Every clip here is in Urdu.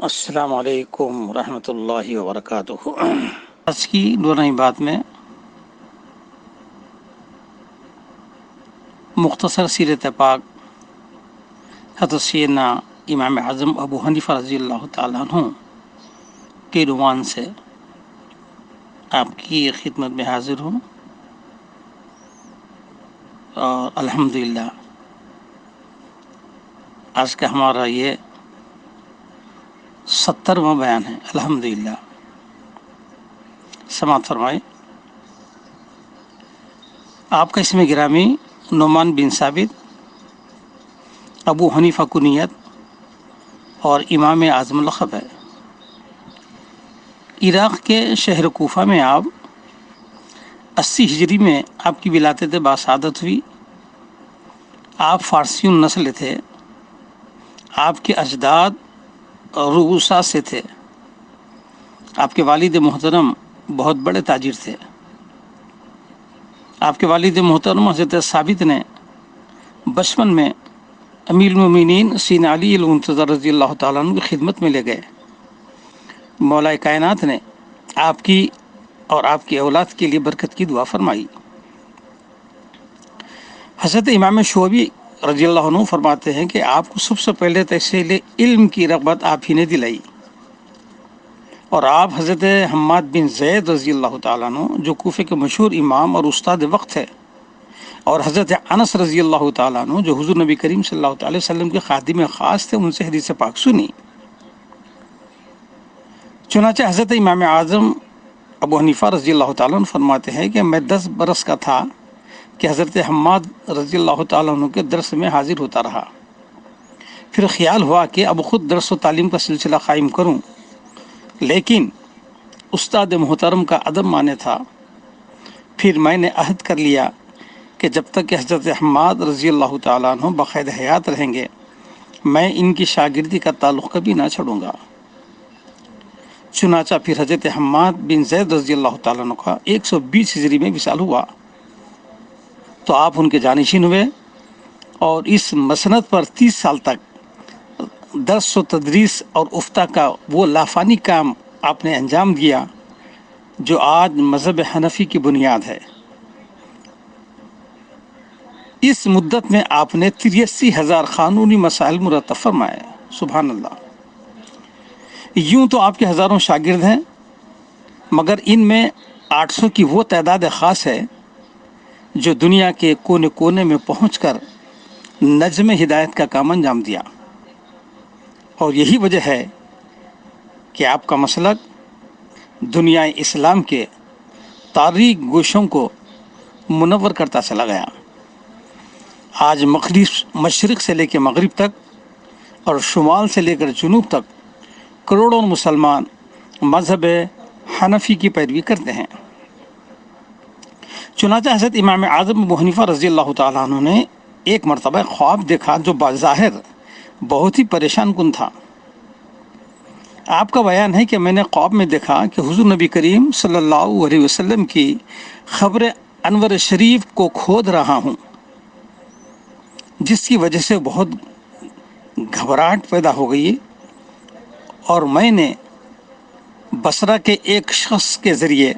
السلام علیکم ورحمۃ اللہ وبرکاتہ۔ آج کی نورانی بات میں مختصر سیرت پاک حضرت سیدنا امام اعظم ابو حنیفہ رضی اللہ تعالیٰ عنہ کے عنوان سے آپ کی خدمت میں حاضر ہوں، اور الحمدللہ آج کا ہمارا یہ 70واں بیان ہے۔ الحمدللہ، سماعت فرمائیں۔ آپ کا اسم گرامی نعمان بن ثابت، ابو حنیفہ کنیت اور امام اعظم لقب ہے۔ عراق کے شہر کوفہ میں آپ 80 ہجری میں آپ کی ولادت باسعادت ہوئی۔ آپ فارسی النسل تھے۔ آپ کے اجداد رؤوسا سے تھے۔ آپ کے والد محترم بہت بڑے تاجر تھے۔ آپ کے والد محترم حضرت ثابت نے بچپن میں امیر المومنین سیدنا علی المنتظر رضی اللہ تعالیٰ عنہ کی خدمت میں لے گئے۔ مولا کائنات نے آپ کی اور آپ کی اولاد کے لیے برکت کی دعا فرمائی۔ حضرت امام شعبی رضی اللہ عنہ فرماتے ہیں کہ آپ کو سب سے پہلے تحصیل علم کی رغبت آپ ہی نے دلائی، اور آپ حضرت حماد بن زید رضی اللہ تعالیٰ عنہ جو کوفے کے مشہور امام اور استاد وقت ہے، اور حضرت انس رضی اللہ تعالیٰ عنہ جو حضور نبی کریم صلی اللہ علیہ وسلم کے خادم خاص تھے، ان سے حدیث پاک سنی۔ چنانچہ حضرت امام اعظم ابو حنیفہ رضی اللہ تعالیٰ عنہ فرماتے ہیں کہ میں 10 برس کا تھا کہ حضرت حماد رضی اللہ تعالیٰ عنہ کے درس میں حاضر ہوتا رہا۔ پھر خیال ہوا کہ اب خود درس و تعلیم کا سلسلہ قائم کروں، لیکن استاد محترم کا عدم مانے تھا۔ پھر میں نے عہد کر لیا کہ جب تک کہ حضرت حماد رضی اللہ تعالیٰ عنہ بقید حیات رہیں گے، میں ان کی شاگردی کا تعلق کبھی نہ چھوڑوں گا۔ چنانچہ پھر حضرت حماد بن زید رضی اللہ تعالیٰ عنہ کا 120 ہجری میں وصال ہوا، تو آپ ان کے جانشین ہوئے، اور اس مسند پر 30 سال تک درس و تدریس اور افتاء کا وہ لافانی کام آپ نے انجام دیا جو آج مذہب حنفی کی بنیاد ہے۔ اس مدت میں آپ نے 83,000 قانونی مسائل مرتب فرمائے۔ سبحان اللہ۔ یوں تو آپ کے ہزاروں شاگرد ہیں، مگر ان میں 800 کی وہ تعداد خاص ہے جو دنیا کے کونے کونے میں پہنچ کر نظم ہدایت کا کام انجام دیا، اور یہی وجہ ہے کہ آپ کا مسلک دنیا اسلام کے تاریک گوشوں کو منور کرتا چلا گیا۔ آج مشرق سے لے کے مغرب تک اور شمال سے لے کر جنوب تک کروڑوں مسلمان مذہب حنفی کی پیروی کرتے ہیں۔ چنانچہ حضرت امام اعظم ابو حنیفہ رضی اللہ تعالیٰ عنہ نے ایک مرتبہ خواب دیکھا جو بظاہر بہت ہی پریشان کن تھا۔ آپ کا بیان ہے کہ میں نے خواب میں دیکھا کہ حضور نبی کریم صلی اللہ علیہ وسلم کی قبر انور شریف کو کھود رہا ہوں، جس کی وجہ سے بہت گھبراہٹ پیدا ہو گئی، اور میں نے بصرہ کے ایک شخص کے ذریعے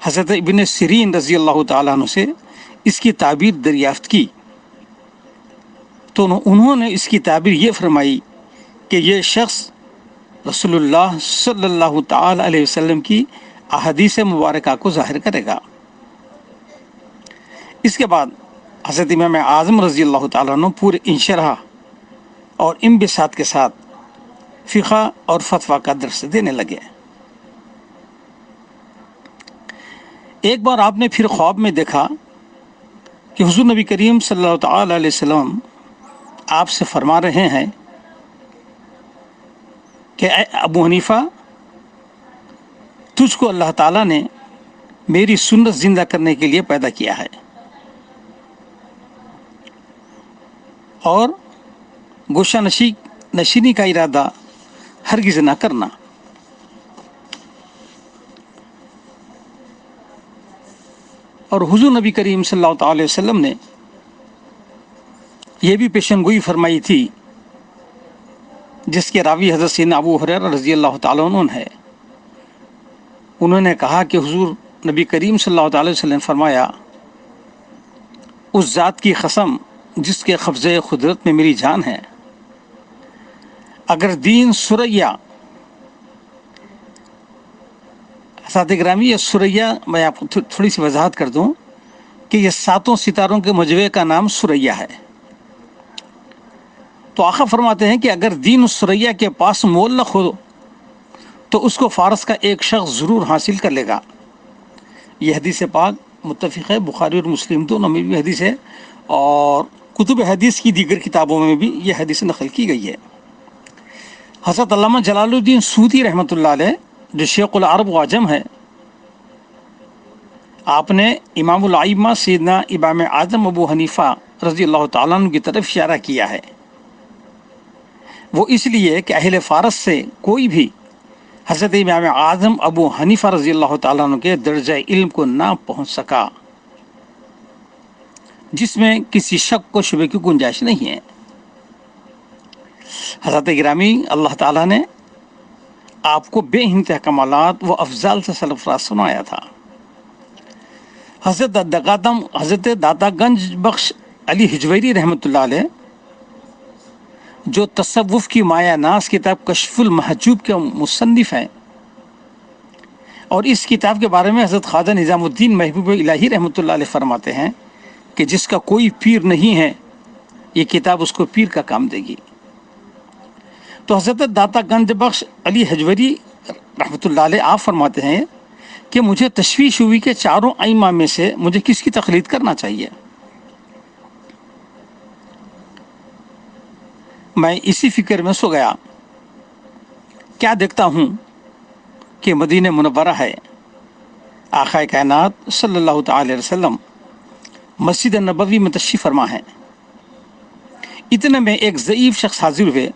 حضرت ابن سیرین رضی اللہ تعالیٰ عنہ سے اس کی تعبیر دریافت کی، تو انہوں نے اس کی تعبیر یہ فرمائی کہ یہ شخص رسول اللہ صلی اللہ تعالیٰ علیہ وسلم کی احادیث مبارکہ کو ظاہر کرے گا۔ اس کے بعد حضرت امام اعظم رضی اللہ تعالیٰ عنہ پورے انشراح اور انبساط کے ساتھ فقہ اور فتویٰ کا درس دینے لگے۔ ایک بار آپ نے پھر خواب میں دیکھا کہ حضور نبی کریم صلی اللہ تعالیٰ علیہ وسلم آپ سے فرما رہے ہیں کہ اے ابو حنیفہ، تجھ کو اللہ تعالیٰ نے میری سنت زندہ کرنے کے لیے پیدا کیا ہے، اور گوشہ نشینی کا ارادہ ہرگز نہ کرنا۔ اور حضور نبی کریم صلی اللہ علیہ وسلم نے یہ بھی پیشن گوئی فرمائی تھی جس کے راوی حضرت سیدنا ابو ہریرہ رضی اللہ تعالیٰ عنہ ہے۔ انہوں نے کہا کہ حضور نبی کریم صلی اللہ علیہ وسلم نے فرمایا، اس ذات کی قسم جس کے قبضے قدرت میں میری جان ہے، اگر دین سریا، ساتھ گرامی یہ سریا میں آپ کو تھوڑی سی وضاحت کر دوں کہ یہ 7 ستاروں کے مجموعے کا نام سریا ہے۔ تو آقا فرماتے ہیں کہ اگر دین سریا کے پاس معلق ہو تو اس کو فارس کا ایک شخص ضرور حاصل کر لے گا۔ یہ حدیث پاک متفق ہے، بخاری اور مسلم دونوں میں بھی حدیث ہے، اور کتب حدیث کی دیگر کتابوں میں بھی یہ حدیث نقل کی گئی ہے۔ حضرت علامہ جلال الدین سیوطی رحمۃ اللہ علیہ جو شیخ العرب و عجم ہے، آپ نے امام الائمہ سیدنا امام اعظم ابو حنیفہ رضی اللہ تعالیٰ عنہ کی طرف اشارہ کیا ہے۔ وہ اس لیے کہ اہل فارس سے کوئی بھی حضرت امام اعظم ابو حنیفہ رضی اللہ تعالیٰ عنہ کے درجہ علم کو نہ پہنچ سکا، جس میں کسی شک و شبے کی گنجائش نہیں ہے۔ حضرت گرامی، اللہ تعالیٰ نے آپ کو بے انتہا کمالات و افضال سے سرفراز سنایا تھا۔ حضرت داتا گنج بخش علی حجویری رحمۃ اللہ علیہ جو تصوف کی مایہ ناز کتاب کشف المحجوب کے مصنف ہیں، اور اس کتاب کے بارے میں حضرت خواجہ نظام الدین محبوب الہی رحمۃ اللہ علیہ فرماتے ہیں کہ جس کا کوئی پیر نہیں ہے، یہ کتاب اس کو پیر کا کام دے گی۔ تو حضرت داتا گنج بخش علی حجویری رحمۃ اللہ علیہ آپ فرماتے ہیں کہ مجھے تشویش ہوئی کہ چاروں ائمہ میں سے مجھے کس کی تقلید کرنا چاہیے۔ میں اسی فکر میں سو گیا، کیا دیکھتا ہوں کہ مدینہ منورہ ہے، آقا کائنات صلی اللہ تعالی علیہ وسلم مسجد نبوی میں تشریف فرما ہے۔ اتنے میں ایک ضعیف شخص حاضر ہوئے۔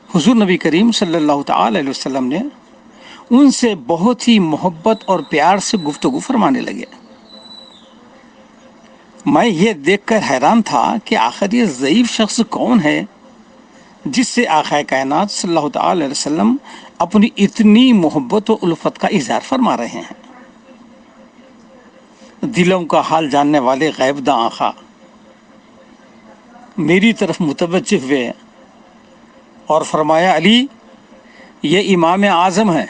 حضور نبی کریم صلی اللہ تعالی علیہ وسلم نے ان سے بہت ہی محبت اور پیار سے گفتگو فرمانے لگے۔ میں یہ دیکھ کر حیران تھا کہ آخر یہ ضعیف شخص کون ہے جس سے آقا کائنات صلی اللہ تعالی علیہ وسلم اپنی اتنی محبت و الفت کا اظہار فرما رہے ہیں۔ دلوں کا حال جاننے والے غیب داں آقا میری طرف متوجہ ہوئے اور فرمایا، علی، یہ امام اعظم ہے۔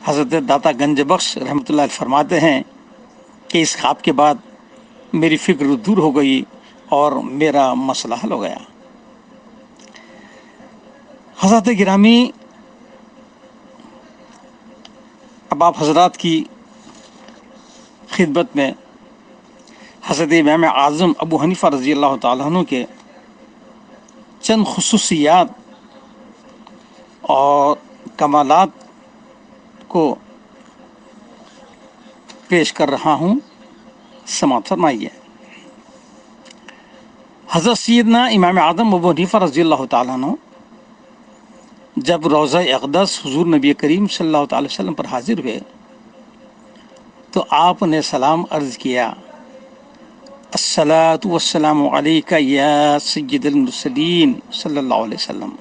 حضرت داتا گنج بخش رحمۃ اللہ علیہ فرماتے ہیں کہ اس خواب کے بعد میری فکر دور ہو گئی اور میرا مسئلہ حل ہو گیا۔ حضرت گرامی، اب آپ حضرات کی خدمت میں حضرت امام اعظم ابو حنیفہ رضی اللہ تعالیٰ عنہ کے چند خصوصیات اور کمالات کو پیش کر رہا ہوں، سماعت فرمائیے۔ حضرت سیدنا امام اعظم ابو حنیفہ رضی اللہ تعالیٰ عنہ جب روضہ اقدس حضور نبی کریم صلی اللہ تعالی وسلم پر حاضر ہوئے تو آپ نے سلام عرض کیا، الصلاۃ والسلام علیک یا سید المرسلین صلی اللہ علیہ وسلم۔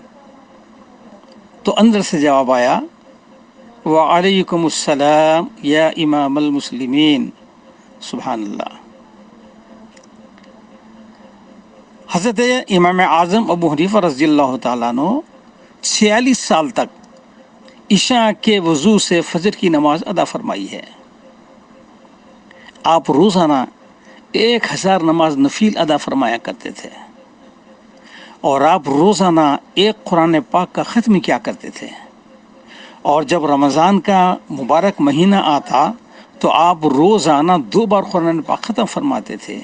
تو اندر سے جواب آیا، وعلیکم السلام یا امام المسلمین۔ سبحان اللہ۔ حضرت امام اعظم ابو حنیفہ رضی اللہ تعالیٰ عنہ 46 سال تک عشاء کے وضو سے فجر کی نماز ادا فرمائی ہے۔ آپ روزانہ 1000 نماز نفل ادا فرمایا کرتے تھے، اور آپ روزانہ ایک قرآن پاک کا ختم کیا کرتے تھے، اور جب رمضان کا مبارک مہینہ آتا تو آپ روزانہ 2 بار قرآن پاک ختم فرماتے تھے،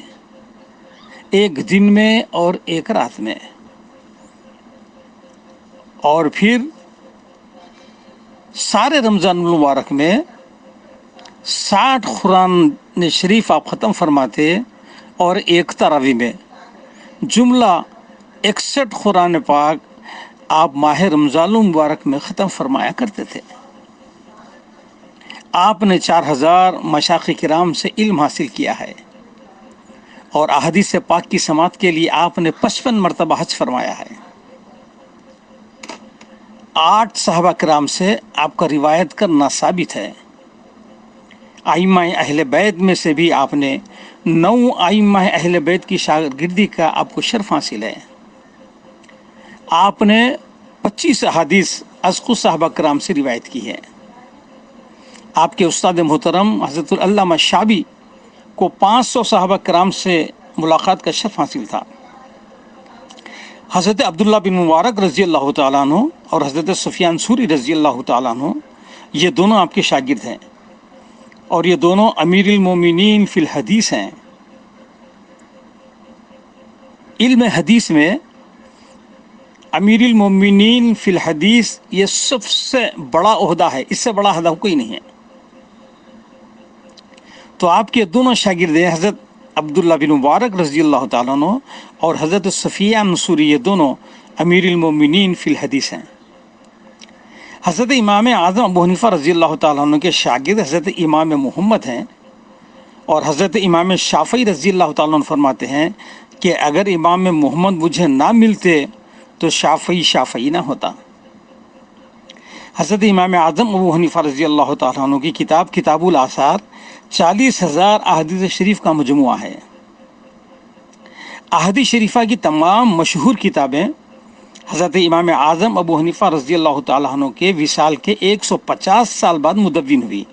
ایک دن میں اور ایک رات میں۔ اور پھر سارے رمضان المبارک میں 60 قرآن شریف آپ ختم فرماتے، اور ایک تراویح میں جملہ 61 قرآن پاک آپ ماہ رمضان المبارک میں ختم فرمایا کرتے تھے۔ آپ نے 4000 مشائخ کرام سے علم حاصل کیا ہے، اور احادیث پاک کی سماعت کے لیے آپ نے 55 مرتبہ حج فرمایا ہے۔ 8 صحابہ کرام سے آپ کا روایت کرنا ثابت ہے۔ ائمہ اہل بیت میں سے بھی آپ نے 9 ائمہ اہل بیت کی شاگردی کا آپ کو شرف حاصل ہے۔ آپ نے 25 احادیث از خود صحابہ کرام سے روایت کی ہے۔ آپ کے استاد محترم حضرت العلامہ شعبی کو 500 صحابہ کرام سے ملاقات کا شرف حاصل تھا۔ حضرت عبداللہ بن مبارک رضی اللہ تعالیٰ عنہ اور حضرت سفیان ثوری رضی اللہ تعالیٰ عنہ یہ دونوں آپ کے شاگرد ہیں، اور یہ دونوں امیر المومنین فی الحدیث ہیں۔ علم حدیث میں امیر المومنین فی الحدیث یہ سب سے بڑا عہدہ ہے، اس سے بڑا عہدہ کوئی نہیں ہے۔ تو آپ کے دونوں شاگرد ہیں حضرت عبداللہ بن مبارک رضی اللہ تعالیٰ عنہ اور حضرت سفیان ثوری، یہ دونوں امیر المومنین فی الحدیث ہیں۔ حضرت امام اعظم ابو حنیفہ رضی اللہ تعالیٰ عنہ کے شاگرد حضرت امام محمد ہیں، اور حضرت امام شافعی رضی اللہ تعالیٰ عنہ فرماتے ہیں کہ اگر امام محمد مجھے نہ ملتے تو شافعی نہ ہوتا۔ حضرت امام اعظم ابو حنیفہ رضی اللہ تعالیٰ عنہ کی کتاب کتاب الآثار 40,000 احادیث شریف کا مجموعہ ہے۔ احادیث شریفہ کی تمام مشہور کتابیں حضرت امام اعظم ابو حنیفہ رضی اللہ تعالیٰ عنہ کے وصال کے 150 سال بعد مدون ہوئی۔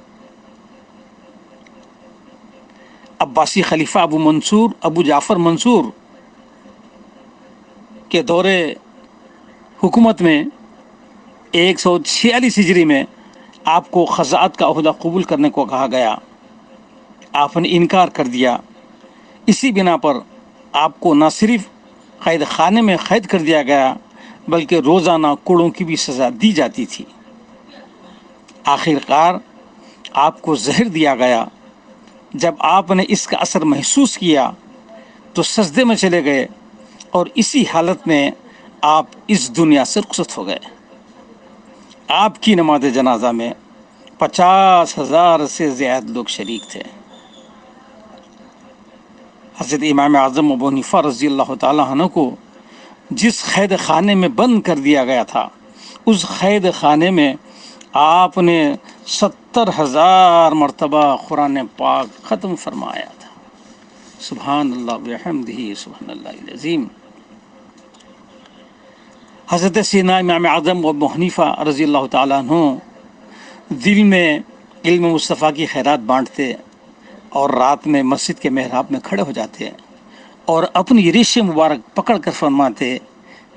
عباسی خلیفہ ابو جعفر منصور کے دور حکومت میں 146 ہجری میں آپ کو خزاعت کا عہدہ قبول کرنے کو کہا گیا، آپ نے انکار کر دیا۔ اسی بنا پر آپ کو نہ صرف قید خانے میں قید کر دیا گیا بلکہ روزانہ کوڑوں کی بھی سزا دی جاتی تھی۔ آخر کار آپ کو زہر دیا گیا۔ جب آپ نے اس کا اثر محسوس کیا تو سجدے میں چلے گئے، اور اسی حالت میں آپ اس دنیا سے رخصت ہو گئے۔ آپ کی نماز جنازہ میں 50,000 سے زیادہ لوگ شریک تھے۔ حضرت امام اعظم ابو حنیفہ رضی اللہ تعالیٰ عنہ کو جس قید خانے میں بند کر دیا گیا تھا، اس قید خانے میں آپ نے 70,000 مرتبہ قرآن پاک ختم فرمایا تھا۔ سبحان اللہ بحمدہ سبحان اللہ العظیم۔ حضرت سیدنا امام اعظم ابو حنیفہ رضی اللہ تعالیٰ عنہ دل میں علم مصطفیٰ کی خیرات بانٹتے، اور رات میں مسجد کے محراب میں کھڑے ہو جاتے اور اپنی ریش مبارک پکڑ کر فرماتے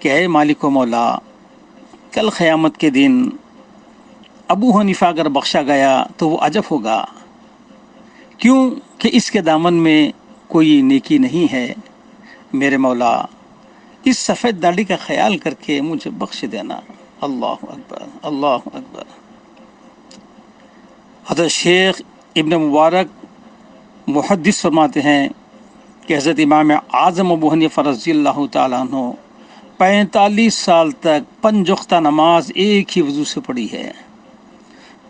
کہ اے مالک و مولا، کل قیامت کے دن ابو حنیفہ اگر بخشا گیا تو وہ عجب ہوگا، کیوں کہ اس کے دامن میں کوئی نیکی نہیں ہے۔ میرے مولا، اس سفید داڑھی کا خیال کر کے مجھے بخش دینا۔ اللہ اکبر، اللہ اکبر۔ حضرت شیخ ابن مبارک محدث فرماتے ہیں کہ حضرت امام اعظم ابو حنیفہ رضی اللہ تعالیٰ عنہ 45 سال تک 5 وقتہ نماز ایک ہی وضو سے پڑھی ہے۔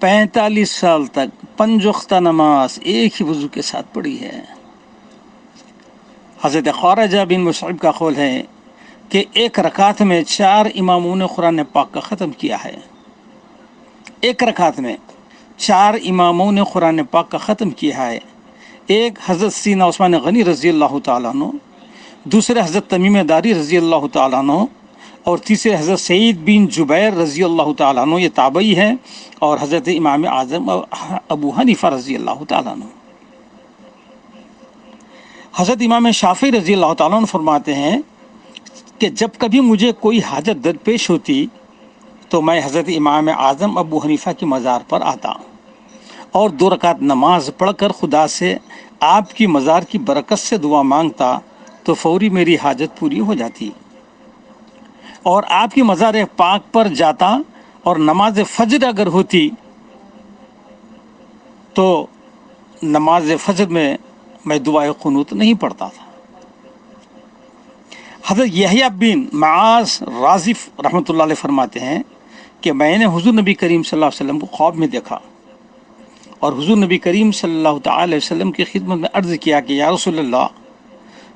45 سال تک 5 وقتہ نماز ایک ہی وضو کے ساتھ پڑھی ہے۔ حضرت خارجہ بن مصعب کا قول ہے کہ ایک رکعت میں 4 اماموں نے قرآن پاک کا ختم کیا ہے۔ ایک رکعت میں 4 اماموں نے قرآن پاک کا ختم کیا ہے۔ ایک حضرت سیدنا عثمان غنی رضی اللہ تعالیٰ عنہ، دوسرے حضرت تمیم داری رضی اللہ تعالیٰ عنہ، اور تیسرے حضرت سعید بن جبیر رضی اللہ تعالیٰ عنہ، یہ تابعی ہیں، اور حضرت امام اعظم ابو حنیفہ رضی اللہ تعالیٰ عنہ۔ حضرت امام شافعی رضی اللہ تعالیٰ عنہ فرماتے ہیں کہ جب کبھی مجھے کوئی حاجت درپیش ہوتی تو میں حضرت امام اعظم ابو حنیفہ کی مزار پر آتا اور 2 رکعت نماز پڑھ کر خدا سے آپ کی مزار کی برکت سے دعا مانگتا تو فوری میری حاجت پوری ہو جاتی، اور آپ کی مزار پاک پر جاتا اور نماز فجر اگر ہوتی تو نماز فجر میں دعائے قنوت نہیں پڑھتا تھا۔ حضرت یحییٰ بن معاذ رازف رحمۃ اللہ علیہ فرماتے ہیں کہ میں نے حضور نبی کریم صلی اللہ علیہ وسلم کو خواب میں دیکھا، اور حضور نبی کریم صلی اللہ تعالی علیہ وسلم کی خدمت میں عرض کیا کہ یا رسول اللہ،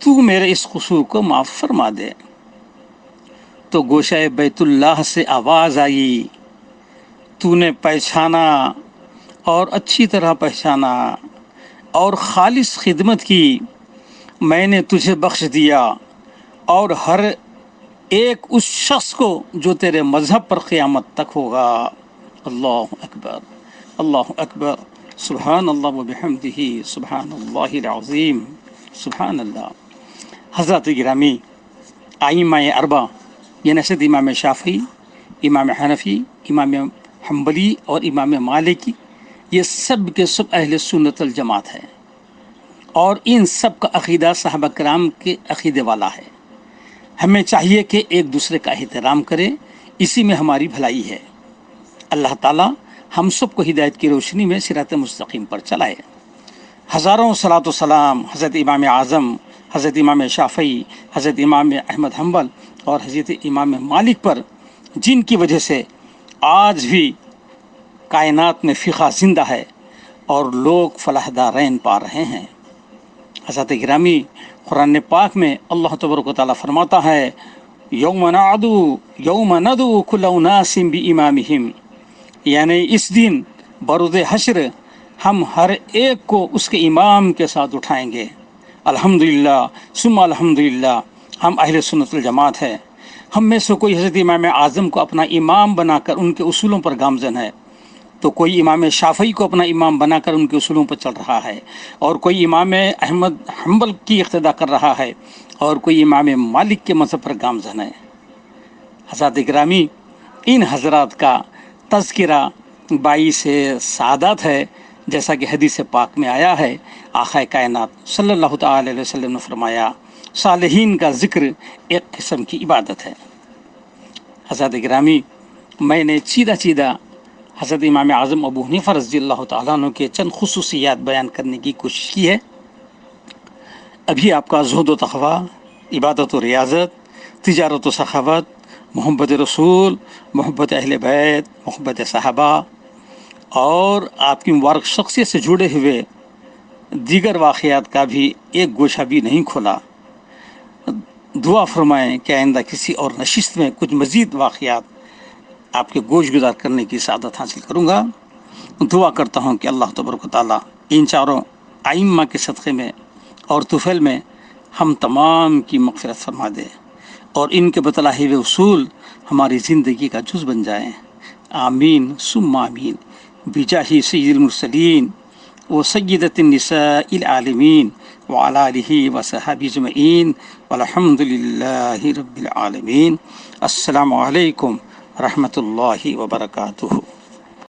تو میرے اس قصور کو معاف فرما دے۔ تو گوشہ بیت اللہ سے آواز آئی، تو نے پہچانا اور اچھی طرح پہچانا اور خالص خدمت کی، میں نے تجھے بخش دیا اور ہر ایک اس شخص کو جو تیرے مذہب پر قیامت تک ہوگا۔ اللہ اکبر، اللہ اکبر، سبحان اللہ و بحمدہ، سبحان اللہ العظیم، سبحان اللہ۔ حضرات گرامی، ائمہ اربعہ یعنی حضرت امام شافعی، امام حنفی، امام حنبلی اور امام مالکی، یہ سب کے سب اہل سنت الجماعت ہے، اور ان سب کا عقیدہ صحابہ کرام کے عقیدے والا ہے۔ ہمیں چاہیے کہ ایک دوسرے کا احترام کریں، اسی میں ہماری بھلائی ہے۔ اللہ تعالیٰ ہم سب کو ہدایت کی روشنی میں صراط مستقیم پر چلائے۔ ہزاروں صلاۃ و سلام حضرت امام اعظم، حضرت امام شافعی، حضرت امام احمد حنبل اور حضرت امام مالک پر، جن کی وجہ سے آج بھی کائنات میں فقہ زندہ ہے اور لوگ فلاح دارین پا رہے ہیں۔ حضرت گرامی، قرآن پاک میں اللہ تبارک و تعالیٰ فرماتا ہے، یوم ندعو کل اناس بامامہم، یعنی اس دن بروز حشر ہم ہر ایک کو اس کے امام کے ساتھ اٹھائیں گے۔ الحمدللہ ثم الحمدللہ، ہم اہل سنت الجماعت ہے۔ ہم میں سے کوئی حضرت امام اعظم کو اپنا امام بنا کر ان کے اصولوں پر گامزن ہے، تو کوئی امام شافعی کو اپنا امام بنا کر ان کے اصولوں پر چل رہا ہے، اور کوئی امام احمد حنبل کی اقتدا کر رہا ہے، اور کوئی امام مالک کے مذہب پر گامزن ہے۔ حضرات گرامی، ان حضرات کا تذکرہ باعث سعادت ہے، جیسا کہ حدیث پاک میں آیا ہے۔ آقا کائنات صلی اللہ تعالی علیہ وسلم نے فرمایا، صالحین کا ذکر ایک قسم کی عبادت ہے۔ حضرات گرامی، میں نے چیدہ حضرت امام اعظم ابو حنیفہ رضی اللہ تعالیٰ عنہ کے چند خصوصیات بیان کرنے کی کوشش کی ہے۔ ابھی آپ کا زہد و تقویٰ، عبادت و ریاضت، تجارت و سخاوت، محبت رسول، محبت اہل بیت، محبت صحابہ، اور آپ کی مبارک شخصیت سے جڑے ہوئے دیگر واقعات کا بھی ایک گوشہ بھی نہیں کھولا۔ دعا فرمائیں کہ آئندہ کسی اور نشست میں کچھ مزید واقعات آپ کے گوش گزار کرنے کی سعادت حاصل کروں گا۔ دعا کرتا ہوں کہ اللہ تبارک و تعالیٰ ان چاروں ائمہ کے صدقے میں اور طفیل میں ہم تمام کی مغفرت فرما دے، اور ان کے بتلائے ہوئے اصول ہماری زندگی کا جز بن جائیں۔ آمین ثم آمین، بجاہ سید المرسلین و سیدۃ النساء العالمین وعلی آلہ وصحبہ اجمعین والحمد للہ رب العالمین۔ السلام علیکم رحمۃ اللہ وبرکاتہ۔